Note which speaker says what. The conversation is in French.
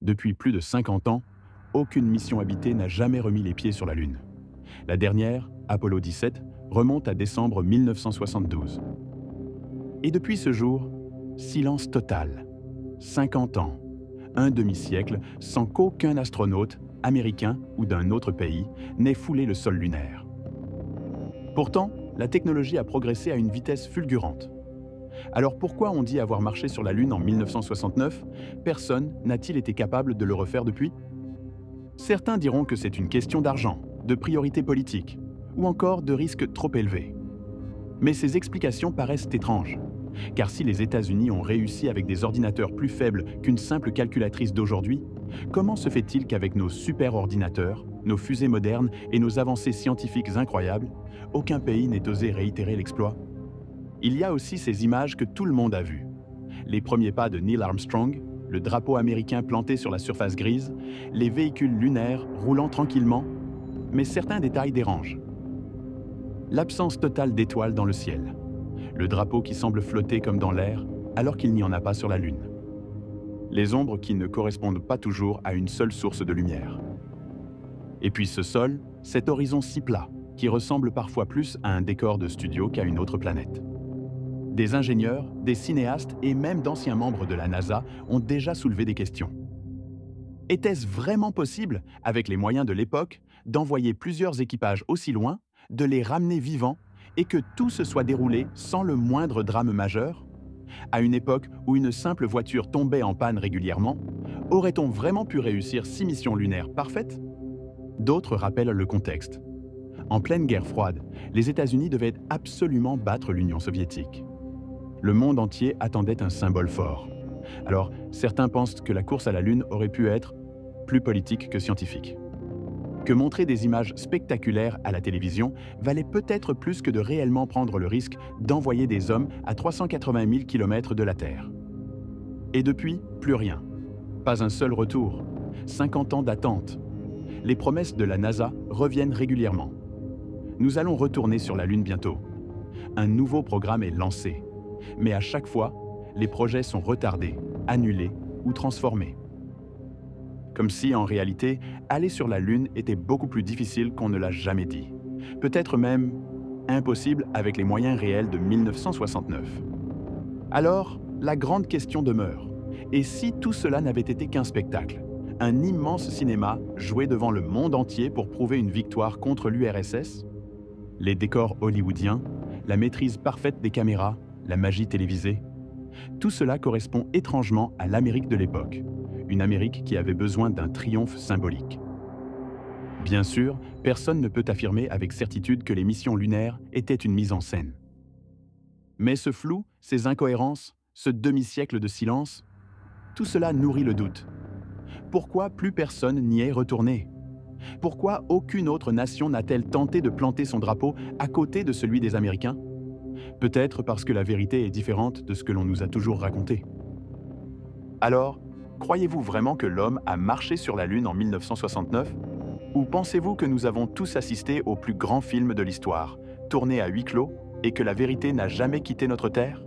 Speaker 1: Depuis plus de 50 ans, aucune mission habitée n'a jamais remis les pieds sur la Lune. La dernière, Apollo 17, remonte à décembre 1972. Et depuis ce jour, silence total. 50 ans, un demi-siècle sans qu'aucun astronaute, américain ou d'un autre pays, n'ait foulé le sol lunaire. Pourtant, la technologie a progressé à une vitesse fulgurante. Alors pourquoi on dit avoir marché sur la Lune en 1969, personne n'a-t-il été capable de le refaire depuis? Certains diront que c'est une question d'argent, de priorité politique, ou encore de risque trop élevé. Mais ces explications paraissent étranges, car si les États-Unis ont réussi avec des ordinateurs plus faibles qu'une simple calculatrice d'aujourd'hui, comment se fait-il qu'avec nos super-ordinateurs, nos fusées modernes et nos avancées scientifiques incroyables, aucun pays n'ait osé réitérer l'exploit? Il y a aussi ces images que tout le monde a vues. Les premiers pas de Neil Armstrong, le drapeau américain planté sur la surface grise, les véhicules lunaires roulant tranquillement, mais certains détails dérangent. L'absence totale d'étoiles dans le ciel. Le drapeau qui semble flotter comme dans l'air, alors qu'il n'y en a pas sur la Lune. Les ombres qui ne correspondent pas toujours à une seule source de lumière. Et puis ce sol, cet horizon si plat, qui ressemble parfois plus à un décor de studio qu'à une autre planète. Des ingénieurs, des cinéastes et même d'anciens membres de la NASA ont déjà soulevé des questions. Était-ce vraiment possible, avec les moyens de l'époque, d'envoyer plusieurs équipages aussi loin, de les ramener vivants et que tout se soit déroulé sans le moindre drame majeur? À une époque où une simple voiture tombait en panne régulièrement, aurait-on vraiment pu réussir 6 missions lunaires parfaites? D'autres rappellent le contexte. En pleine guerre froide, les États-Unis devaient absolument battre l'Union soviétique. Le monde entier attendait un symbole fort. Alors, certains pensent que la course à la Lune aurait pu être plus politique que scientifique. Que montrer des images spectaculaires à la télévision valait peut-être plus que de réellement prendre le risque d'envoyer des hommes à 380 000 km de la Terre. Et depuis, plus rien. Pas un seul retour. 50 ans d'attente. Les promesses de la NASA reviennent régulièrement. Nous allons retourner sur la Lune bientôt. Un nouveau programme est lancé. Mais à chaque fois, les projets sont retardés, annulés ou transformés. Comme si, en réalité, aller sur la Lune était beaucoup plus difficile qu'on ne l'a jamais dit. Peut-être même impossible avec les moyens réels de 1969. Alors, la grande question demeure. Et si tout cela n'avait été qu'un spectacle? Un immense cinéma joué devant le monde entier pour prouver une victoire contre l'URSS? Les décors hollywoodiens, la maîtrise parfaite des caméras, la magie télévisée, tout cela correspond étrangement à l'Amérique de l'époque, une Amérique qui avait besoin d'un triomphe symbolique. Bien sûr, personne ne peut affirmer avec certitude que les missions lunaires étaient une mise en scène. Mais ce flou, ces incohérences, ce demi-siècle de silence, tout cela nourrit le doute. Pourquoi plus personne n'y est retourné? Pourquoi aucune autre nation n'a-t-elle tenté de planter son drapeau à côté de celui des Américains? Peut-être parce que la vérité est différente de ce que l'on nous a toujours raconté. Alors, croyez-vous vraiment que l'homme a marché sur la Lune en 1969? Ou pensez-vous que nous avons tous assisté au plus grand film de l'histoire, tourné à huis clos, et que la vérité n'a jamais quitté notre Terre?